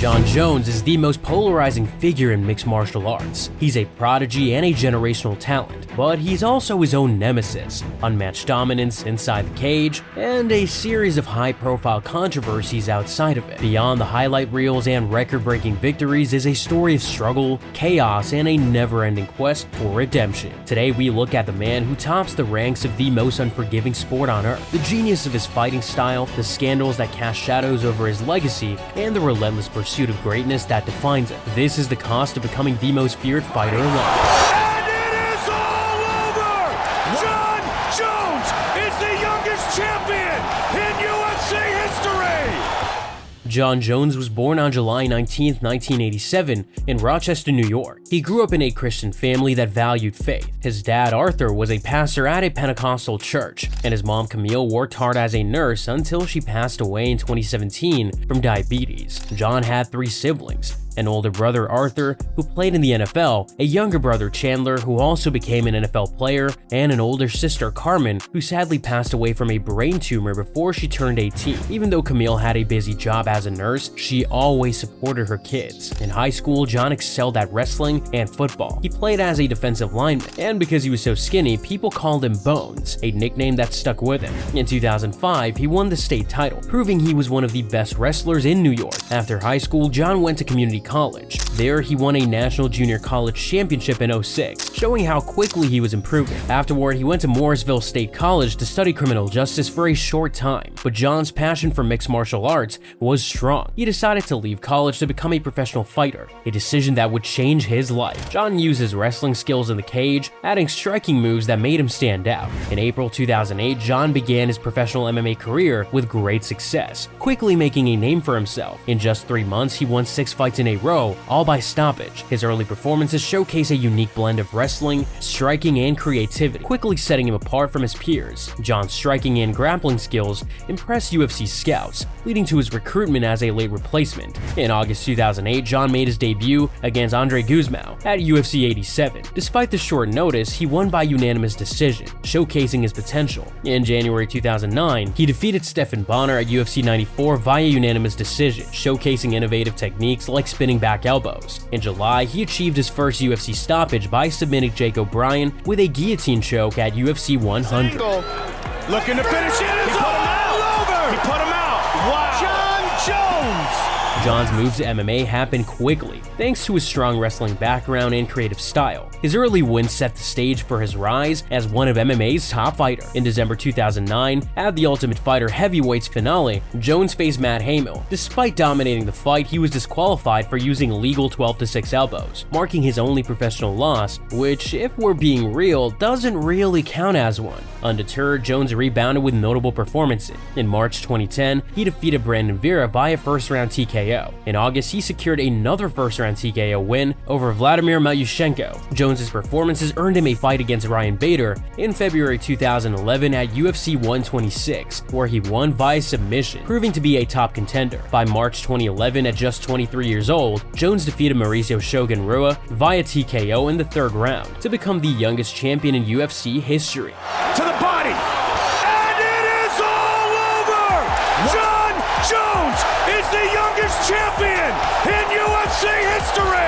Jon Jones is the most polarizing figure in mixed martial arts. He's a prodigy and a generational talent, but he's also his own nemesis, unmatched dominance inside the cage, and a series of high-profile controversies outside of it. Beyond the highlight reels and record-breaking victories is a story of struggle, chaos, and a never-ending quest for redemption. Today we look at the man who tops the ranks of the most unforgiving sport on earth, the genius of his fighting style, the scandals that cast shadows over his legacy, and the relentless pursuit of greatness that defines it. This is the cost of becoming the most feared fighter alive. And it is all over! Jon Jones is the youngest champion in UFC history! Jon Jones was born on July 19, 1987, in Rochester, New York. He grew up in a Christian family that valued faith. His dad, Arthur, was a pastor at a Pentecostal church, and his mom, Camille, worked hard as a nurse until she passed away in 2017 from diabetes. Jon had 3 siblings: an older brother, Arthur, who played in the NFL, a younger brother, Chandler, who also became an NFL player, and an older sister, Carmen, who sadly passed away from a brain tumor before she turned 18. Even though Camille had a busy job as a nurse, she always supported her kids. In high school, Jon excelled at wrestling and football. He played as a defensive lineman, and because he was so skinny, people called him Bones, a nickname that stuck with him. In 2005, he won the state title, proving he was one of the best wrestlers in New York. After high school, Jon went to community college. There, he won a national junior college championship in 2006, showing how quickly he was improving. Afterward, he went to Morrisville State College to study criminal justice for a short time, but Jon's passion for mixed martial arts was strong. He decided to leave college to become a professional fighter, a decision that would change his life. Jon used his wrestling skills in the cage, adding striking moves that made him stand out. In April 2008, Jon began his professional MMA career with great success, quickly making a name for himself. In just 3 months, he won 6 fights in a row, all by stoppage. His early performances showcase a unique blend of wrestling, striking, and creativity, quickly setting him apart from his peers. Jon's striking and grappling skills impressed UFC scouts, leading to his recruitment as a late replacement. In August 2008, Jon made his debut against Andre Guzmão at UFC 87. Despite the short notice, he won by unanimous decision, showcasing his potential. In January 2009, he defeated Stephan Bonnar at UFC 94 via unanimous decision, showcasing innovative techniques like spinning back elbows. In July, he achieved his first UFC stoppage by submitting Jake O'Brien with a guillotine choke at UFC 100. Single. Looking to finish it. It's all over. He put him out. Wow. Jon Jones. Jon's move to MMA happened quickly, thanks to his strong wrestling background and creative style. His early wins set the stage for his rise as one of MMA's top fighters. In December 2009, at the Ultimate Fighter Heavyweights finale, Jones faced Matt Hamill. Despite dominating the fight, he was disqualified for using illegal 12-6 elbows, marking his only professional loss, which, if we're being real, doesn't really count as one. Undeterred, Jones rebounded with notable performances. In March 2010, he defeated Brandon Vera via first-round TKO. In August, he secured another first-round TKO win over Vladimir Matyushenko. Jones's performances earned him a fight against Ryan Bader in February 2011 at UFC 126, where he won via submission, proving to be a top contender. By March 2011, at just 23 years old, Jones defeated Mauricio Shogun Rua via TKO in the 3rd round to become the youngest champion in UFC history. To the body. And it is all over. Jon Jones is the youngest champion in UFC history.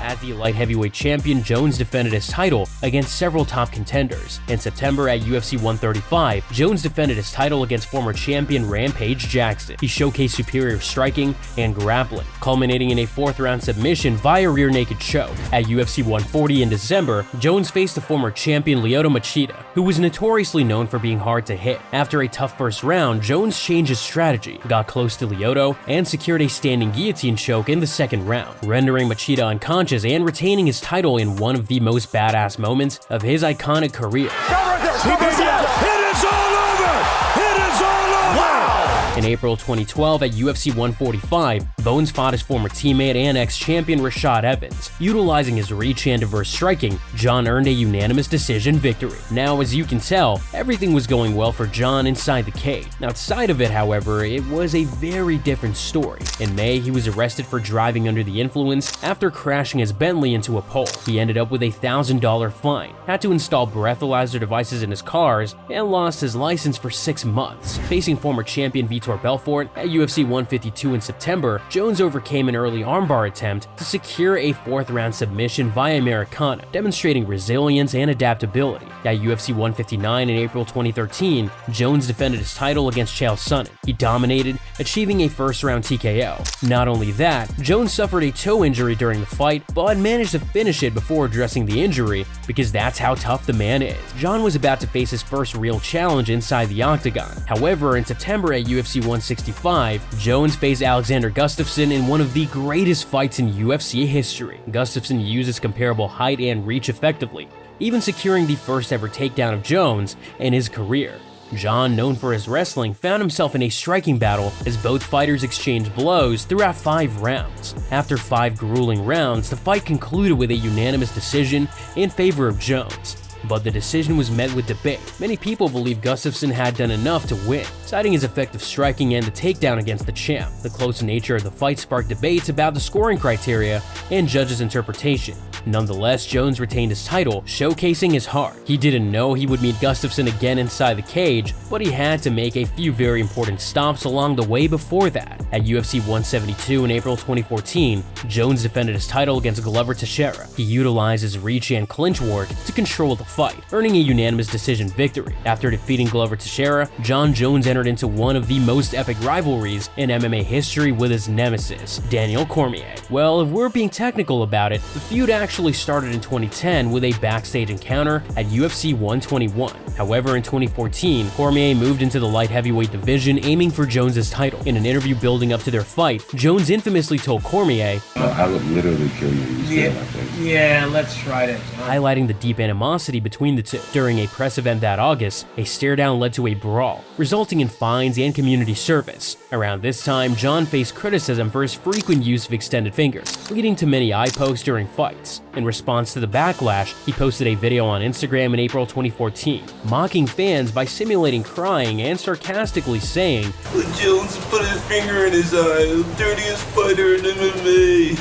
As the light heavyweight champion, Jones defended his title against several top contenders. In September at UFC 135, Jones defended his title against former champion Rampage Jackson. He showcased superior striking and grappling, culminating in a 4th-round submission via rear naked choke. At UFC 140 in December, Jones faced the former champion Lyoto Machida, who was notoriously known for being hard to hit. After a tough first round, Jones changed his strategy, got close to Lyoto, and secured a standing guillotine choke in the 2nd round, rendering Machida unconscious and retaining his title in one of the most badass moments of his iconic career. It is all over! It is all over! Wow! In April 2012 at UFC 145, Bones fought his former teammate and ex-champion Rashad Evans. Utilizing his reach and diverse striking, Jon earned a unanimous decision victory. Now, as you can tell, everything was going well for Jon inside the cage. Outside of it, however, it was a very different story. In May, he was arrested for driving under the influence after crashing his Bentley into a pole. He ended up with a $1,000 fine, had to install breathalyzer devices in his cars, and lost his license for 6 months. Facing former champion Vitor Bellator Belfort. At UFC 152 in September, Jones overcame an early armbar attempt to secure a fourth-round submission via Americana, demonstrating resilience and adaptability. At UFC 159 in April 2013, Jones defended his title against Chael Sonnen. He dominated, achieving a first-round TKO. Not only that, Jones suffered a toe injury during the fight, but managed to finish it before addressing the injury, because that's how tough the man is. Jon was about to face his first real challenge inside the octagon. However, in September at UFC 165, Jones faced Alexander Gustafsson in one of the greatest fights in UFC history. Gustafsson used his comparable height and reach effectively, even securing the first ever takedown of Jones in his career. Jon, known for his wrestling, found himself in a striking battle as both fighters exchanged blows throughout 5 rounds. After 5 grueling rounds, the fight concluded with a unanimous decision in favor of Jones. But the decision was met with debate. Many people believe Gustafsson had done enough to win, citing his effective striking and the takedown against the champ. The close nature of the fight sparked debates about the scoring criteria and judges' interpretation. Nonetheless, Jones retained his title, showcasing his heart. He didn't know he would meet Gustafsson again inside the cage, but he had to make a few very important stops along the way before that. At UFC 172 in April 2014, Jones defended his title against Glover Teixeira. He utilized his reach and clinch work to control the fight, earning a unanimous decision victory. After defeating Glover Teixeira, Jon Jones entered into one of the most epic rivalries in MMA history with his nemesis, Daniel Cormier. Well, if we're being technical about it, the feud actually started in 2010 with a backstage encounter at UFC 121. However, in 2014, Cormier moved into the light heavyweight division, aiming for Jones' title. In an interview building up to their fight, Jones infamously told Cormier, "I would literally kill you." Yeah, let's try it. Highlighting the deep animosity between the two. During a press event that August, a stare-down led to a brawl, resulting in fines and community service. Around this time, Jon faced criticism for his frequent use of extended fingers, leading to many eye pokes during fights. In response to the backlash, he posted a video on Instagram in April 2014, mocking fans by simulating crying and sarcastically saying, "Jones put his finger in his eye, dirtiest fighter in MMA."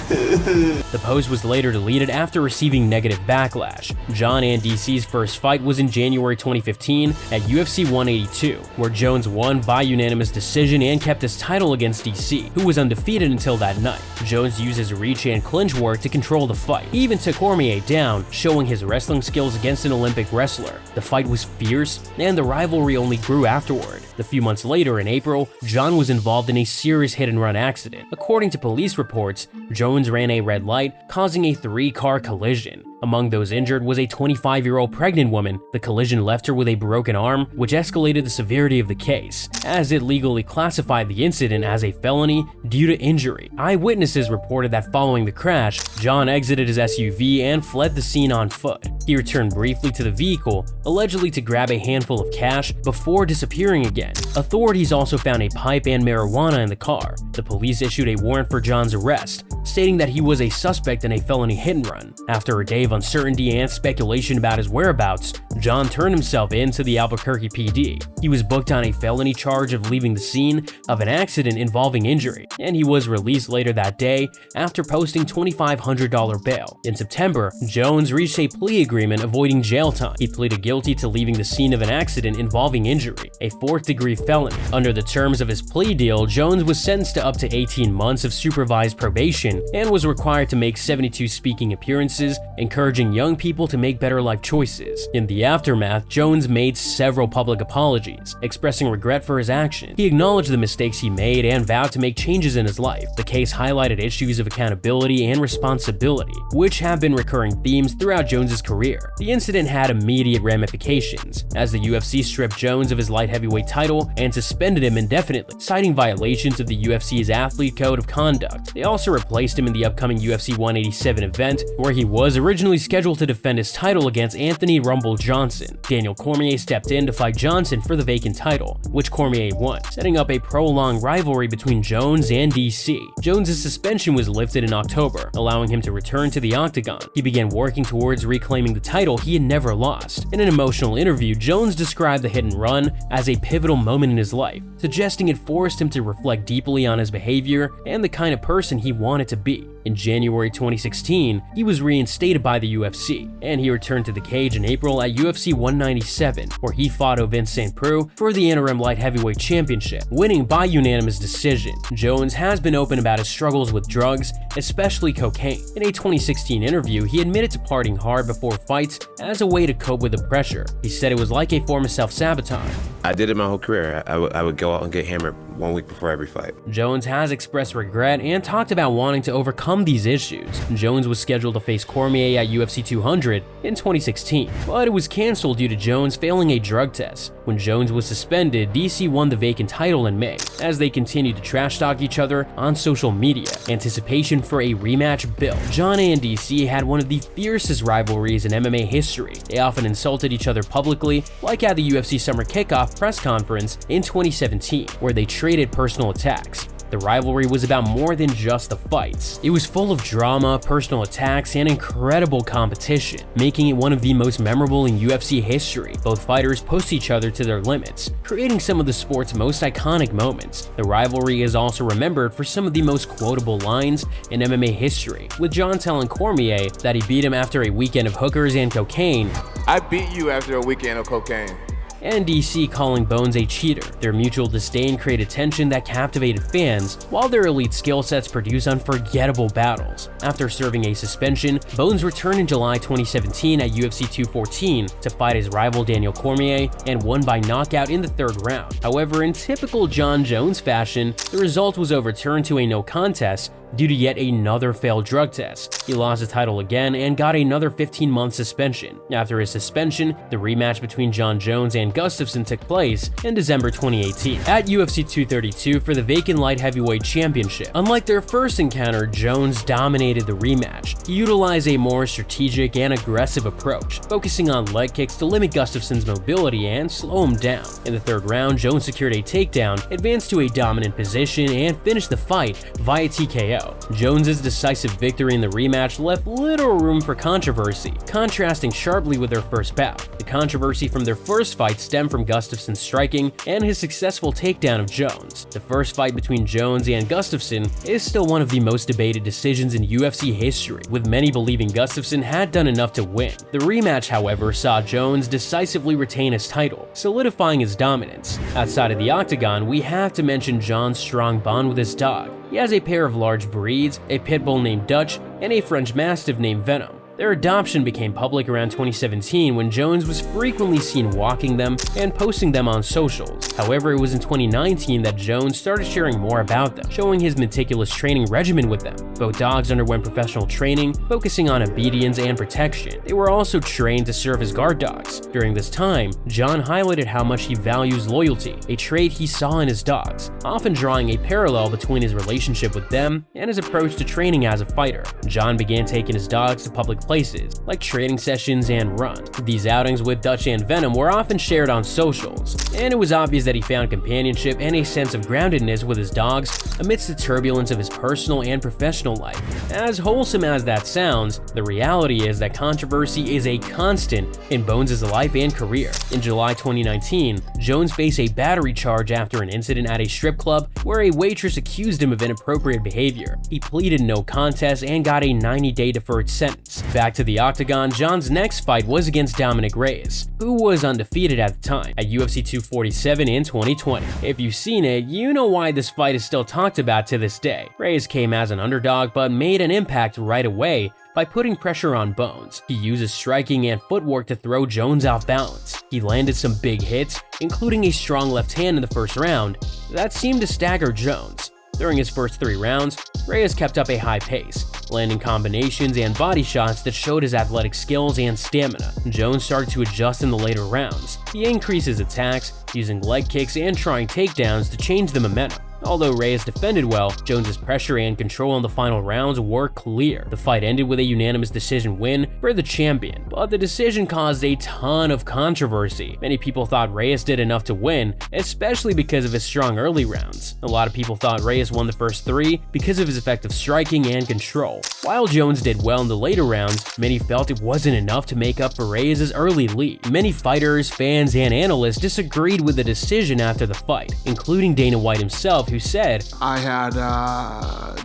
The post was later deleted after receiving negative backlash. Jon and DC's first fight was in January 2015 at UFC 182, where Jones won by unanimous decision and kept his title against DC, who was undefeated until that night. Jones used his reach and clinch work to control the fight. He even took Cormier down, showing his wrestling skills against an Olympic wrestler. The fight was fierce, and the rivalry only grew afterward. A few months later, in April, Jon was involved in a serious hit-and-run accident. According to police reports, Jones ran a red light, causing a 3-car collision. Among those injured was a 25-year-old pregnant woman. The collision left her with a broken arm, which escalated the severity of the case, as it legally classified the incident as a felony due to injury. Eyewitnesses reported that following the crash, Jon exited his SUV and fled the scene on foot. He returned briefly to the vehicle, allegedly to grab a handful of cash, before disappearing again. Authorities also found a pipe and marijuana in the car. The police issued a warrant for Jon's arrest, stating that he was a suspect in a felony hit-and-run. After a day of uncertainty and speculation about his whereabouts, Jon turned himself in to the Albuquerque PD. He was booked on a felony charge of leaving the scene of an accident involving injury, and he was released later that day after posting $2,500 bail. In September, Jones reached a plea agreement avoiding jail time. He pleaded guilty to leaving the scene of an accident involving injury, a 4th-degree felony. Under the terms of his plea deal, Jones was sentenced to up to 18 months of supervised probation and was required to make 72 speaking appearances, encouraging young people to make better life choices. In the aftermath, Jones made several public apologies, expressing regret for his actions. He acknowledged the mistakes he made and vowed to make changes in his life. The case highlighted issues of accountability and responsibility, which have been recurring themes throughout Jones's career. The incident had immediate ramifications, as the UFC stripped Jones of his light heavyweight title and suspended him indefinitely, citing violations of the UFC's Athlete Code of Conduct. They also replaced him in the upcoming UFC 187 event, where he was originally scheduled to defend his title against Anthony "Rumble" Johnson. Daniel Cormier stepped in to fight Johnson for the vacant title, which Cormier won, setting up a prolonged rivalry between Jones and DC. Jones's suspension was lifted in October, allowing him to return to the octagon. He began working towards reclaiming the title he had never lost. In an emotional interview, Jones described the hit and run as a pivotal moment in his life, suggesting it forced him to reflect deeply on his behavior and the kind of person he wanted to be. In January 2016, he was reinstated by the UFC, and he returned to the cage in April at UFC 197, where he fought Ovince St. Preux for the interim light heavyweight championship, winning by unanimous decision. Jones has been open about his struggles with drugs, especially cocaine. In a 2016 interview, he admitted to partying hard before fights as a way to cope with the pressure. He said it was like a form of self-sabotage. I did it my whole career. I would go out and get hammered 1 week before every fight. Jones has expressed regret and talked about wanting to overcome these issues. Jones was scheduled to face Cormier at UFC 200 in 2016, but it was canceled due to Jones failing a drug test. When Jones was suspended, DC won the vacant title in May, as they continued to trash talk each other on social media. Anticipation for a rematch built. Jon and DC had one of the fiercest rivalries in MMA history. They often insulted each other publicly, like at the UFC Summer Kickoff press conference in 2017, where they traded personal attacks. The rivalry was about more than just the fights. It was full of drama, personal attacks, and incredible competition, making it one of the most memorable in UFC history. Both fighters pushed each other to their limits, creating some of the sport's most iconic moments. The rivalry is also remembered for some of the most quotable lines in MMA history, with Jon telling Cormier that he beat him after a weekend of hookers and cocaine. I beat you after a weekend of cocaine. And DC calling Bones a cheater. Their mutual disdain created tension that captivated fans, while their elite skill sets produced unforgettable battles. After serving a suspension, Bones returned in July 2017 at UFC 214 to fight his rival Daniel Cormier and won by knockout in the third round. However, in typical Jon Jones fashion, the result was overturned to a no contest due to yet another failed drug test. He lost the title again and got another 15-month suspension. After his suspension, the rematch between Jon Jones and Gustafsson took place in December 2018 at UFC 232 for the vacant light heavyweight championship. Unlike their first encounter, Jones dominated the rematch. He utilized a more strategic and aggressive approach, focusing on leg kicks to limit Gustafsson's mobility and slow him down. In the third round, Jones secured a takedown, advanced to a dominant position, and finished the fight via TKO. Jones's decisive victory in the rematch left little room for controversy, contrasting sharply with their first bout. The controversy from their first fight stemmed from Gustafsson's striking and his successful takedown of Jones. The first fight between Jones and Gustafsson is still one of the most debated decisions in UFC history, with many believing Gustafsson had done enough to win. The rematch, however, saw Jones decisively retain his title, solidifying his dominance. Outside of the octagon, we have to mention Jon's strong bond with his dog. He has a pair of large breeds, a pit bull named Dutch, and a French Mastiff named Venom. Their adoption became public around 2017 when Jones was frequently seen walking them and posting them on socials. However, it was in 2019 that Jones started sharing more about them, showing his meticulous training regimen with them. Both dogs underwent professional training, focusing on obedience and protection. They were also trained to serve as guard dogs. During this time, Jon highlighted how much he values loyalty, a trait he saw in his dogs, often drawing a parallel between his relationship with them and his approach to training as a fighter. Jon began taking his dogs to public places, like training sessions and runs. These outings with Dutch and Venom were often shared on socials, and it was obvious that he found companionship and a sense of groundedness with his dogs amidst the turbulence of his personal and professional life. As wholesome as that sounds, the reality is that controversy is a constant in Bones' life and career. In July 2019, Jones faced a battery charge after an incident at a strip club where a waitress accused him of inappropriate behavior. He pleaded no contest and got a 90-day deferred sentence. Back to the octagon, Jon's next fight was against Dominic Reyes, who was undefeated at the time, at UFC 247 in 2020. If you've seen it, you know why this fight is still talked about to this day. Reyes came as an underdog but made an impact right away by putting pressure on Bones. He uses striking and footwork to throw Jones off balance. He landed some big hits, including a strong left hand in the first round that seemed to stagger Jones. During his first 3 rounds, Reyes kept up a high pace, landing combinations and body shots that showed his athletic skills and stamina. Jones started to adjust in the later rounds. He increased his attacks, using leg kicks and trying takedowns to change the momentum. Although Reyes defended well, Jones's pressure and control in the final rounds were clear. The fight ended with a unanimous decision win for the champion, but the decision caused a ton of controversy. Many people thought Reyes did enough to win, especially because of his strong early rounds. A lot of people thought Reyes won the first 3 because of his effective striking and control. While Jones did well in the later rounds, many felt it wasn't enough to make up for Reyes' early lead. Many fighters, fans, and analysts disagreed with the decision after the fight, including Dana White himself, who said, I had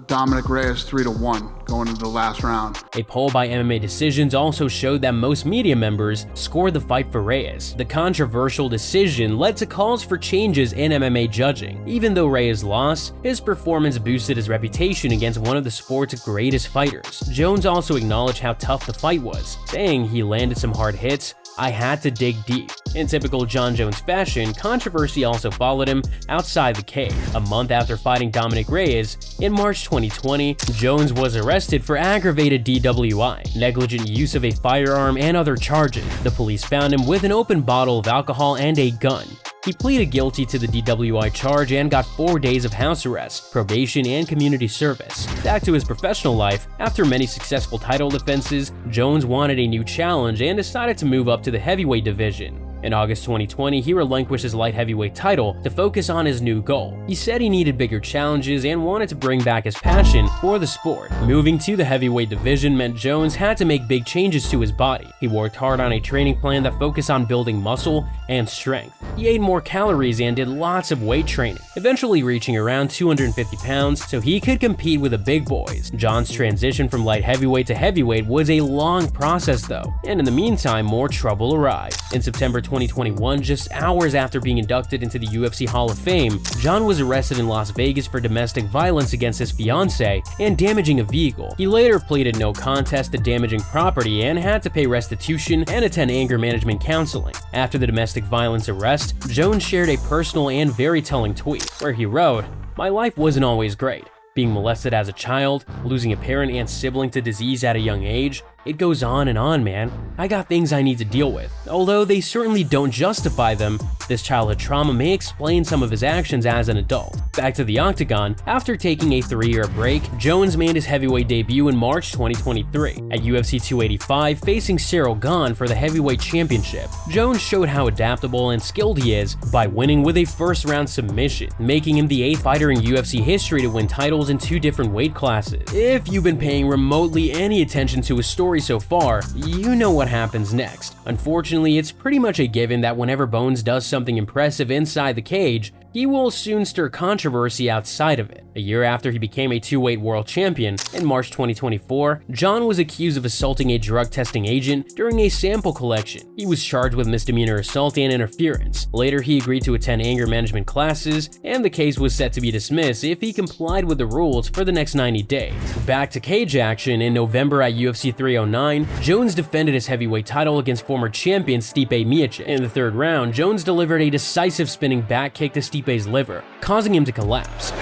Dominic Reyes 3-1 going into the last round. A poll by MMA Decisions also showed that most media members scored the fight for Reyes. The controversial decision led to calls for changes in MMA judging. Even though Reyes lost, his performance boosted his reputation against one of the sport's greatest fighters. Jones also acknowledged how tough the fight was, saying he landed some hard hits. I had to dig deep. In typical Jon Jones fashion, controversy also followed him outside the cage. A month after fighting Dominic Reyes, in March 2020, Jones was arrested for aggravated DWI, negligent use of a firearm, and other charges. The police found him with an open bottle of alcohol and a gun. He pleaded guilty to the DWI charge and got 4 days of house arrest, probation, and community service. Back to his professional life, after many successful title defenses, Jones wanted a new challenge and decided to move up to the heavyweight division. In August 2020, he relinquished his light heavyweight title to focus on his new goal. He said he needed bigger challenges and wanted to bring back his passion for the sport. Moving to the heavyweight division meant Jones had to make big changes to his body. He worked hard on a training plan that focused on building muscle and strength. He ate more calories and did lots of weight training, eventually reaching around 250 pounds so he could compete with the big boys. John's transition from light heavyweight to heavyweight was a long process though, and in the meantime, more trouble arrived. In September 2021, just hours after being inducted into the UFC Hall of Fame, Jon was arrested in Las Vegas for domestic violence against his fiancée and damaging a vehicle. He later pleaded no contest to damaging property and had to pay restitution and attend anger management counseling. After the domestic violence arrest, Jones shared a personal and very telling tweet, where he wrote, "My life wasn't always great. Being molested as a child, losing a parent and sibling to disease at a young age, it goes on, man. I got things I need to deal with. Although they certainly don't justify them, this childhood trauma may explain some of his actions as an adult." Back to the octagon, after taking a 3-year break, Jones made his heavyweight debut in March 2023 at UFC 285, facing Cyril Gane for the heavyweight championship. Jones showed how adaptable and skilled he is by winning with a first-round submission, making him the 8th fighter in UFC history to win titles in 2 different weight classes. If you've been paying remotely any attention to his story so far, you know what happens next. Unfortunately, it's pretty much a given that whenever Bones does something impressive inside the cage, he will soon stir controversy outside of it. A year after he became a 2-weight world champion, in March 2024, Jon was accused of assaulting a drug testing agent during a sample collection. He was charged with misdemeanor assault and interference. Later, he agreed to attend anger management classes, and the case was set to be dismissed if he complied with the rules for the next 90 days. Back to cage action, in November at UFC 309, Jones defended his heavyweight title against former champion Stipe Miocic. In the 3rd round, Jones delivered a decisive spinning back kick to Stipe's liver, causing him to collapse.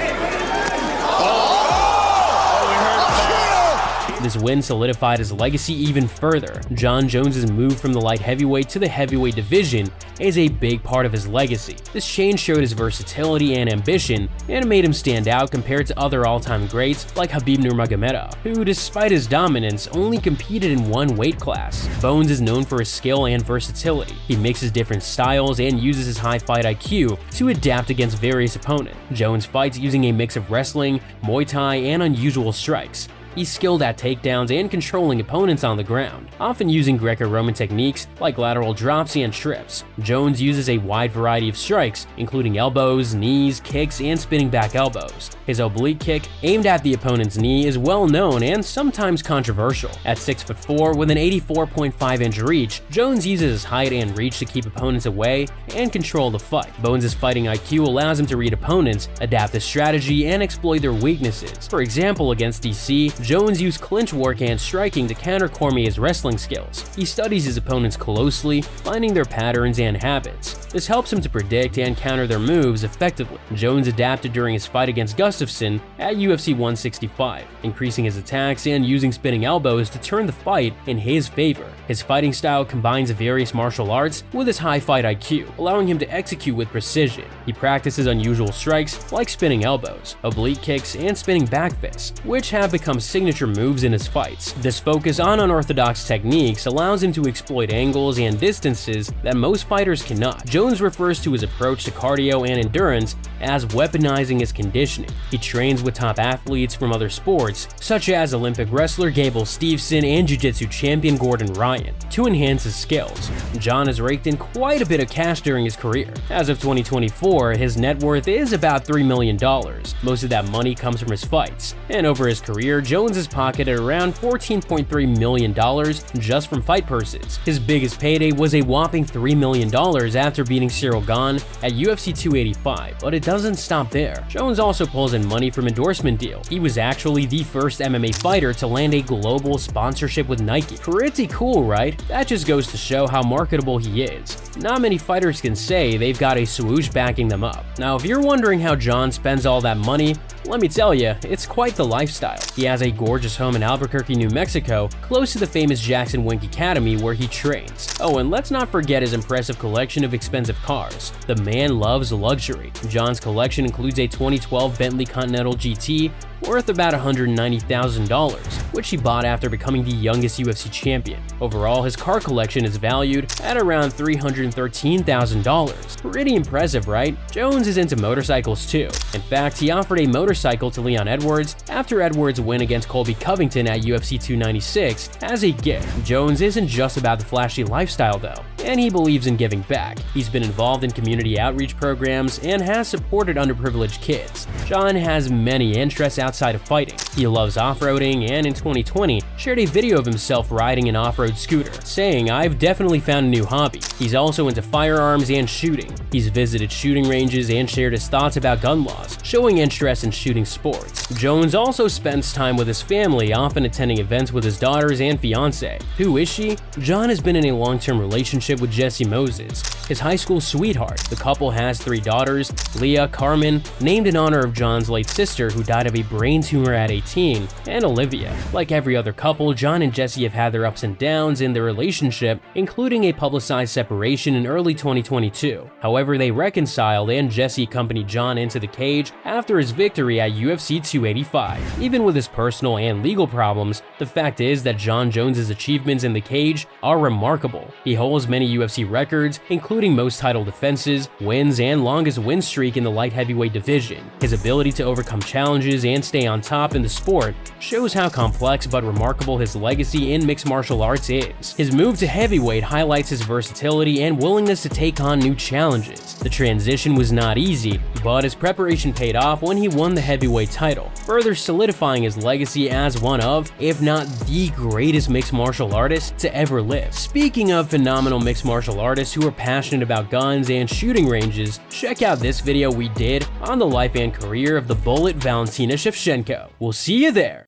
This win solidified his legacy even further. Jon Jones's move from the light heavyweight to the heavyweight division is a big part of his legacy. This change showed his versatility and ambition, and made him stand out compared to other all-time greats like Khabib Nurmagomedov, who, despite his dominance, only competed in 1 weight class. Bones is known for his skill and versatility. He mixes different styles and uses his high fight IQ to adapt against various opponents. Jones fights using a mix of wrestling, Muay Thai, and unusual strikes. He's skilled at takedowns and controlling opponents on the ground, often using Greco-Roman techniques like lateral drops and trips. Jones uses a wide variety of strikes, including elbows, knees, kicks, and spinning back elbows. His oblique kick, aimed at the opponent's knee, is well known and sometimes controversial. At 6'4" with an 84.5-inch reach, Jones uses his height and reach to keep opponents away and control the fight. Bones' fighting IQ allows him to read opponents, adapt his strategy, and exploit their weaknesses. For example, against DC, Jones used clinch work and striking to counter Cormier's wrestling skills. He studies his opponents closely, finding their patterns and habits. This helps him to predict and counter their moves effectively. Jones adapted during his fight against Gustafsson at UFC 165, increasing his attacks and using spinning elbows to turn the fight in his favor. His fighting style combines various martial arts with his high fight IQ, allowing him to execute with precision. He practices unusual strikes like spinning elbows, oblique kicks, and spinning back fists, which have become signature moves in his fights. This focus on unorthodox techniques allows him to exploit angles and distances that most fighters cannot. Jones refers to his approach to cardio and endurance as weaponizing his conditioning. He trains with top athletes from other sports, such as Olympic wrestler Gable Steveson and jiu-jitsu champion Gordon Ryan, to enhance his skills. Jon has raked in quite a bit of cash during his career. As of 2024, his net worth is about $3 million. Most of that money comes from his fights, and over his career, Jones has pocketed around $14.3 million just from fight purses. His biggest payday was a whopping $3 million after beating Cyril Gane at UFC 285, but it doesn't stop there. Jones also pulls in money from endorsement deals. He was actually the first MMA fighter to land a global sponsorship with Nike. Pretty cool, right? That just goes to show how marketable he is. Not many fighters can say they've got a swoosh backing them up. Now, if you're wondering how Jon spends all that money, let me tell you, it's quite the lifestyle. He has a gorgeous home in Albuquerque, New Mexico, close to the famous Jackson Wink Academy where he trains. Oh, and let's not forget his impressive collection of expensive cars. The man loves luxury. Jon's collection includes a 2012 Bentley Continental GT worth about $190,000, which he bought after becoming the youngest UFC champion. Overall, his car collection is valued at around $313,000. Pretty impressive, right? Jones is into motorcycles too. In fact, he offered a motorcycle to Leon Edwards after Edwards' win against Colby Covington at UFC 296 as a gift. Jones isn't just about the flashy lifestyle though, and he believes in giving back. He's been involved in community outreach programs and has supported underprivileged kids. Jon has many interests outside of fighting. He loves off-roading and in 2020 shared a video of himself riding an off-road scooter, saying, "I've definitely found a new hobby." He's also into firearms and shooting. He's visited shooting ranges and shared his thoughts about gun laws, showing interest in shooting sports. Jones also spends time with his family, often attending events with his daughters and fiancé. Who is she? Jon has been in a long-term relationship with Jessie Moses, his high school sweetheart. The couple has 3 daughters, Leah, Carmen, named in honor of Jon's late sister who died of a brain tumor at 18, and Olivia. Like every other couple, Jon and Jessie have had their ups and downs in their relationship, including a publicized separation in early 2022. However, they reconciled and Jessie accompanied Jon into the cage after his victory at UFC 285. Even with his personal and legal problems, the fact is that Jon Jones's achievements in the cage are remarkable. He holds many UFC records, including most title defenses, wins, and longest win streak in the light heavyweight division. His ability to overcome challenges and stay on top in the sport shows how complex but remarkable his legacy in mixed martial arts is. His move to heavyweight highlights his versatility and willingness to take on new challenges. The transition was not easy, but his preparation paid off when he won the heavyweight title, further solidifying his legacy as one of, if not the greatest mixed martial artist to ever live. Speaking of phenomenal mixed martial artists who are passionate about guns and shooting ranges, check out this video we did on the life and career of the Bullet Valentina Shevchenko. We'll see you there!